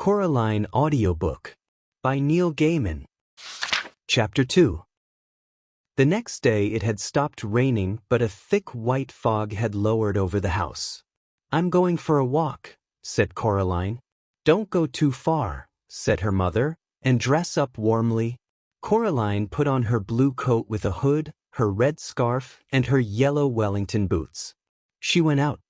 Coraline Audiobook by Neil Gaiman. Chapter 2. The next day it had stopped raining, but a thick white fog had lowered over the house. "I'm going for a walk," said Coraline. "Don't go too far," said her mother, "and dress up warmly." Coraline put on her blue coat with a hood, her red scarf, and her yellow Wellington boots. She went out.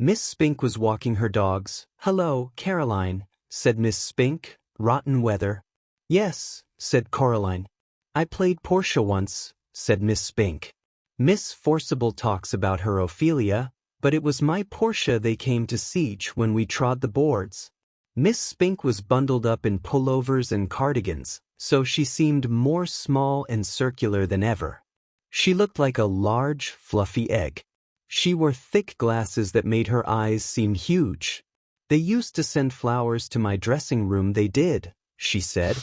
Miss Spink was walking her dogs. "Hello, Caroline," said Miss Spink. "Rotten weather." "Yes," said Coraline. "I played Portia once," said Miss Spink. "Miss Forcible talks about her Ophelia, but it was my Portia they came to siege when we trod the boards." Miss Spink was bundled up in pullovers and cardigans, so she seemed more small and circular than ever. She looked like a large, fluffy egg. She wore thick glasses that made her eyes seem huge. "They used to send flowers to my dressing room, they did," she said.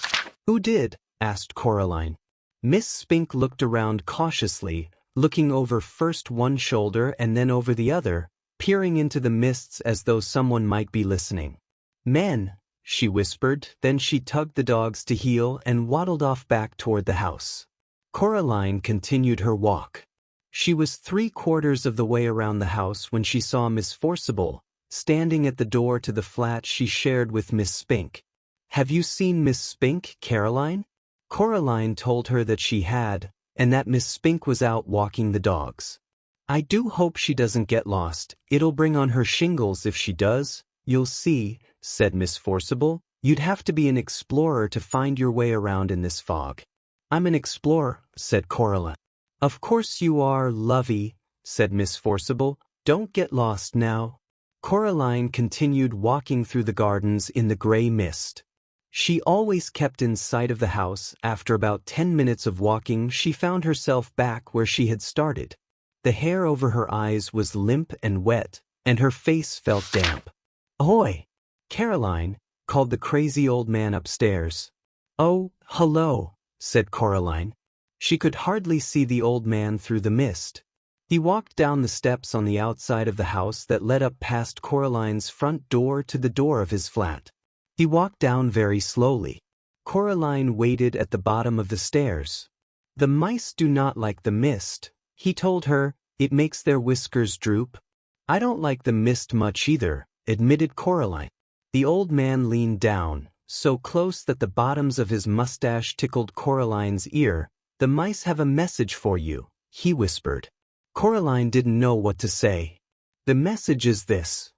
"Who did?" asked Coraline. Miss Spink looked around cautiously, looking over first one shoulder and then over the other, peering into the mists as though someone might be listening. "Men," she whispered, then she tugged the dogs to heel and waddled off back toward the house. Coraline continued her walk. She was 3/4 of the way around the house when she saw Miss Forcible, standing at the door to the flat she shared with Miss Spink. "Have you seen Miss Spink, Caroline?" Coraline told her that she had, and that Miss Spink was out walking the dogs. "I do hope she doesn't get lost. It'll bring on her shingles if she does. You'll see," said Miss Forcible. "You'd have to be an explorer to find your way around in this fog." "I'm an explorer," said Coraline. "Of course you are, lovey," said Miss Forcible. "Don't get lost now." Coraline continued walking through the gardens in the gray mist. She always kept in sight of the house. After about 10 minutes of walking, she found herself back where she had started. The hair over her eyes was limp and wet, and her face felt damp. "Ahoy, Caroline," called the crazy old man upstairs. "Oh, hello," said Coraline. She could hardly see the old man through the mist. He walked down the steps on the outside of the house that led up past Coraline's front door to the door of his flat. He walked down very slowly. Coraline waited at the bottom of the stairs. "The mice do not like the mist," he told her. "It makes their whiskers droop." "I don't like the mist much either," admitted Coraline. The old man leaned down, so close that the bottoms of his mustache tickled Coraline's ear. "The mice have a message for you," he whispered. Coraline didn't know what to say. "The message is this: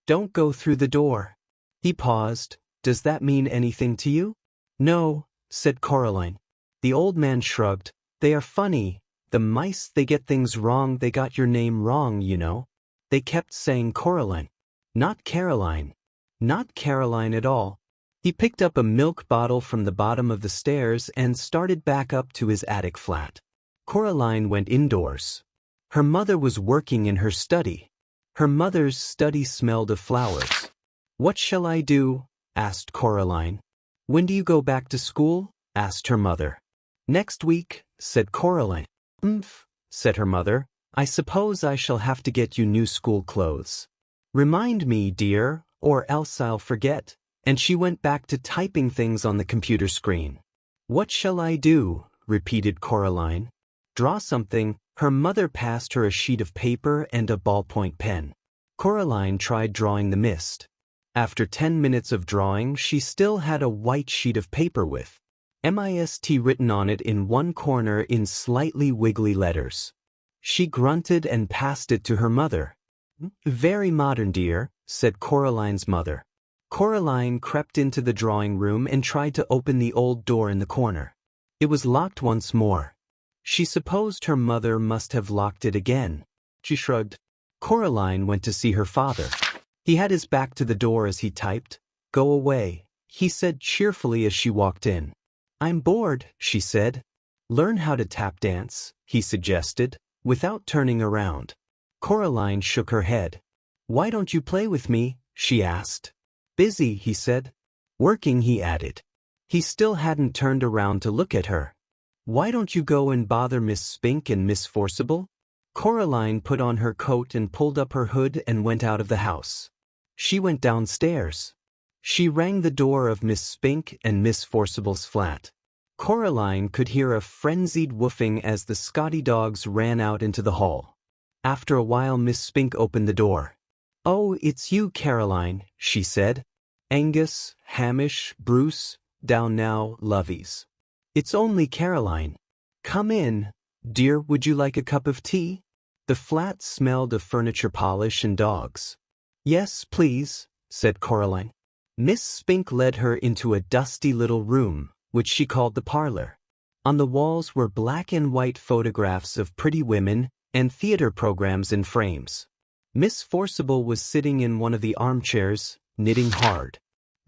don't go through the door." He paused. "Does that mean anything to you?" "No," said Coraline. The old man shrugged. "They are funny. The mice, they get things wrong. They got your name wrong, you know." They kept saying Coraline. Not Caroline. Not Caroline at all. He picked up a milk bottle from the bottom of the stairs and started back up to his attic flat. Coraline went indoors. Her mother was working in her study. Her mother's study smelled of flowers. "What shall I do?" asked Coraline. "When do you go back to school?" asked her mother. "Next week," said Coraline. "Umph," said her mother. "I suppose I shall have to get you new school clothes. Remind me, dear, or else I'll forget." And she went back to typing things on the computer screen. "What shall I do?" repeated Coraline. "Draw something." Her mother passed her a sheet of paper and a ballpoint pen. Coraline tried drawing the mist. After 10 minutes of drawing, she still had a white sheet of paper with MIST written on it in one corner in slightly wiggly letters. She grunted and passed it to her mother. "Very modern, dear," said Coraline's mother. Coraline crept into the drawing room and tried to open the old door in the corner. It was locked once more. She supposed her mother must have locked it again. She shrugged. Coraline went to see her father. He had his back to the door as he typed. "Go away," he said cheerfully as she walked in. "I'm bored," she said. "Learn how to tap dance," he suggested, without turning around. Coraline shook her head. "Why don't you play with me?" she asked. "Busy," he said. "Working," he added. He still hadn't turned around to look at her. "Why don't you go and bother Miss Spink and Miss Forcible?" Coraline put on her coat and pulled up her hood and went out of the house. She went downstairs. She rang the door of Miss Spink and Miss Forcible's flat. Coraline could hear a frenzied woofing as the Scotty dogs ran out into the hall. After a while Miss Spink opened the door. "Oh, it's you, Caroline," she said. "Angus, Hamish, Bruce, down now, lovies. It's only Caroline. Come in. Dear, would you like a cup of tea?" The flat smelled of furniture polish and dogs. "Yes, please," said Coraline. Miss Spink led her into a dusty little room, which she called the parlor. On the walls were black and white photographs of pretty women and theater programs in frames. Miss Forcible was sitting in one of the armchairs, knitting hard.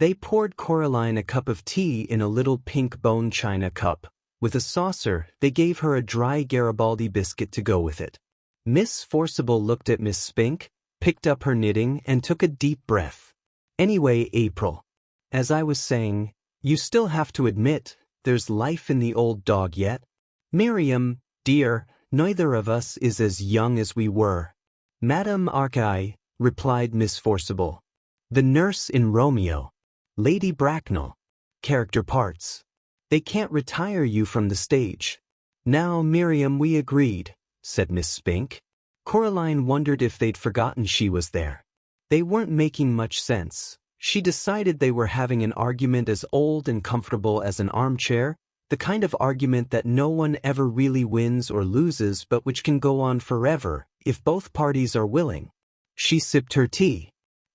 They poured Coraline a cup of tea in a little pink bone china cup. With a saucer, they gave her a dry Garibaldi biscuit to go with it. Miss Forcible looked at Miss Spink, picked up her knitting, and took a deep breath. "Anyway, April, as I was saying, you still have to admit, there's life in the old dog yet. Miriam, dear, neither of us is as young as we were." "Madame Archie," replied Miss Forcible. "The nurse in Romeo. Lady Bracknell. Character parts. They can't retire you from the stage." "Now, Miriam, we agreed," said Miss Spink. Coraline wondered if they'd forgotten she was there. They weren't making much sense. She decided they were having an argument as old and comfortable as an armchair, the kind of argument that no one ever really wins or loses but which can go on forever if both parties are willing. She sipped her tea.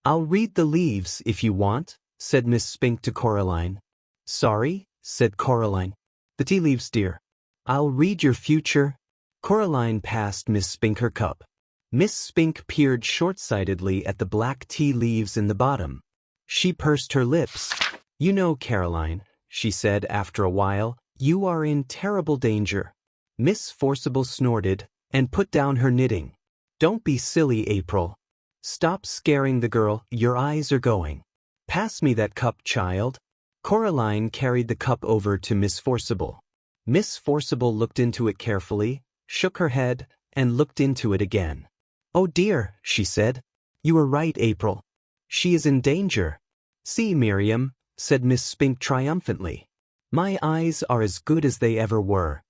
"I'll read the leaves if you want," said Miss Spink to Coraline. "Sorry," said Coraline. "The tea leaves, dear." "I'll read your future." Coraline passed Miss Spink her cup. Miss Spink peered short-sightedly at the black tea leaves in the bottom. She pursed her lips. "You know, Caroline," she said after a while, "you are in terrible danger." Miss Forcible snorted and put down her knitting. "Don't be silly, April. Stop scaring the girl, your eyes are going. Pass me that cup, child." Coraline carried the cup over to Miss Forcible. Miss Forcible looked into it carefully, shook her head, and looked into it again. "Oh dear," she said. "You were right, April. She is in danger." "See, Miriam," said Miss Spink triumphantly. "My eyes are as good as they ever were."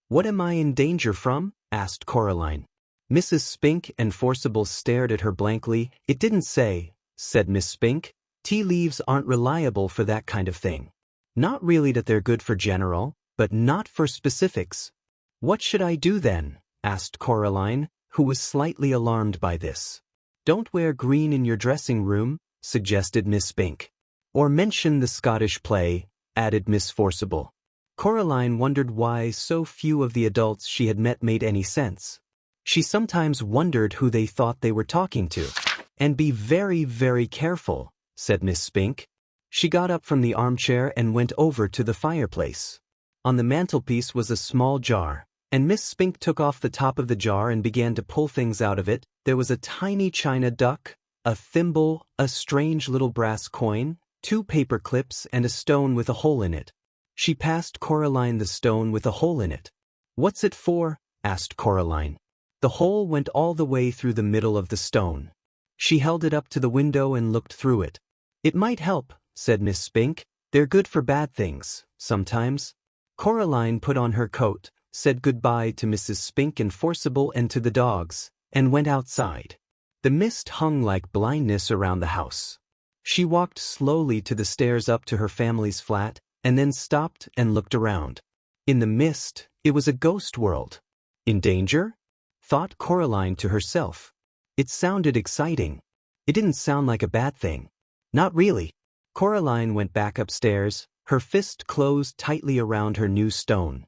"What am I in danger from?" asked Coraline. Mrs. Spink and Forcible stared at her blankly. "It didn't say," said Miss Spink. "Tea leaves aren't reliable for that kind of thing. Not really that they're good for general, but not for specifics." "What should I do then?" asked Coraline, who was slightly alarmed by this. "Don't wear green in your dressing room," suggested Miss Spink. "Or mention the Scottish play," added Miss Forcible. Coraline wondered why so few of the adults she had met made any sense. She sometimes wondered who they thought they were talking to. "And be very, very careful," said Miss Spink. She got up from the armchair and went over to the fireplace. On the mantelpiece was a small jar, and Miss Spink took off the top of the jar and began to pull things out of it. There was a tiny china duck, a thimble, a strange little brass coin, 2 paper clips, and a stone with a hole in it. She passed Coraline the stone with a hole in it. "What's it for?" asked Coraline. The hole went all the way through the middle of the stone. She held it up to the window and looked through it. "It might help," said Miss Spink. "They're good for bad things, sometimes." Coraline put on her coat, said goodbye to Mrs. Spink and Forcible and to the dogs, and went outside. The mist hung like blindness around the house. She walked slowly to the stairs up to her family's flat, and then stopped and looked around. In the mist, it was a ghost world. "In danger?" thought Coraline to herself. It sounded exciting. It didn't sound like a bad thing. Not really. Coraline went back upstairs, her fist closed tightly around her new stone.